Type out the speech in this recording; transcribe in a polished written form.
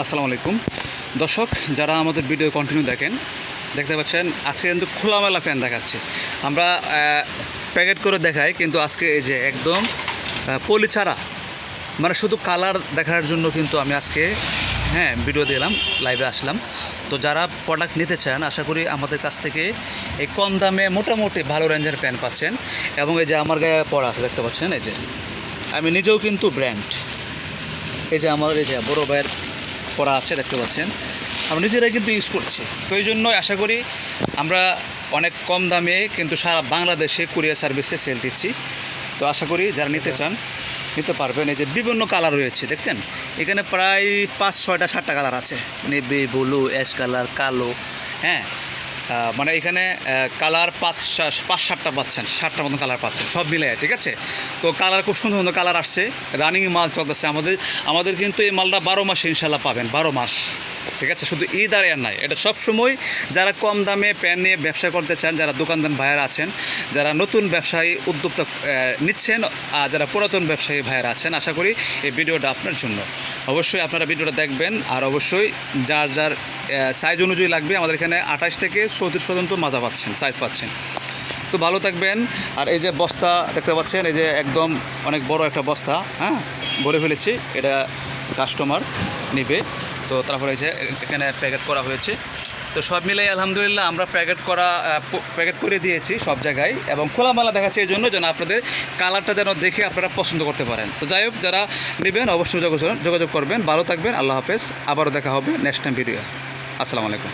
আসসালামু আলাইকুম দর্শক, যারা আমাদের ভিডিও কন্টিনিউ দেখতে পাচ্ছেন আজকে কিন্তু খোলামেলা প্যান্ট দেখাচ্ছি আমরা। প্যাকেট করে দেখাই, কিন্তু আজকে এই যে একদম পলি ছাড়া, মানে শুধু কালার দেখার জন্য কিন্তু আমি আজকে ভিডিও দিলাম, লাইভে আসলাম। তো যারা প্রোডাক্ট নিতে চান, আশা করি আমাদের কাছ থেকে এই কম দামে মোটামুটি ভালো রেঞ্জের প্যান্ট পাচ্ছেন। এবং এই যে আমার গায়ে পরা আছে দেখতে পাচ্ছেন, এই যে আমি নিজেও কিন্তু ব্র্যান্ড, এই যে আমার এই যে বড় ভাইয়ের পরা আছে দেখতে পাচ্ছেন, আমরা নিজেরাই কিন্তু ইউজ করছি। তো এই জন্য আশা করি আমরা অনেক কম দামে কিন্তু সারা বাংলাদেশে কুরিয়ার সার্ভিসে সেল দিচ্ছি। তো আশা করি যারা নিতে চান নিতে পারবেন। এই যে বিভিন্ন কালার রয়েছে দেখছেন, এখানে প্রায় 5-6টা-7টা কালার আছে, নেভি, ব্লু, অ্যাশ কালার, কালো, মানে এখানে কালার 5-7টা পাচ্ছেন, 7টার মতন কালার পাচ্ছেন সব মিলে, ঠিক আছে। তো কালার খুব সুন্দর সুন্দর কালার আসছে, রানিং মাল চলতেছে আমাদের কিন্তু এই মালটা 12 মাসে ইনশাল্লাহ পাবেন, 12 মাস, ঠিক আছে। শুধু ঈদ আর এর নাই, এটা সবসময় যারা কম দামে প্যান্ট নিয়ে ব্যবসা করতে চান, যারা দোকানদার ভাইয়েরা আছেন, যারা নতুন ব্যবসায়ী উদ্যোক্তা নিচ্ছেন, আর যারা পুরাতন ব্যবসায়ী ভাইয়েরা আছেন, আশা করি এই ভিডিওটা আপনার জন্য। অবশ্যই আপনারা ভিডিওটা দেখবেন, আর অবশ্যই যার যার সাইজ অনুযায়ী লাগবে, আমাদের এখানে 28 থেকে 34 পর্যন্ত মাজা পাচ্ছেন, সাইজ পাচ্ছেন। তো ভালো থাকবেন। আর এই যে বস্তা দেখতে পাচ্ছেন, এই যে একদম অনেক বড় একটা বস্তা, ভরে ফেলেছি, এটা কাস্টমার নেবে। তো তারপরে এই যে এখানে প্যাকেট করা হয়েছে। তো সব মিলাই আলহামদুলিল্লাহ আমরা প্যাকেট করে দিয়েছি সব জায়গায়, এবং খোলামেলা দেখাচ্ছে এই জন্য যেন আপনাদের কালারটা যেন দেখে আপনারা পছন্দ করতে পারেন। তো যাই হোক, যারা নেবেন অবশ্যই যোগাযোগ করবেন। ভালো থাকবেন, আল্লাহ হাফেজ। আবারও দেখা হবে নেক্সট টাইম ভিডিও। আসসালামু আলাইকুম।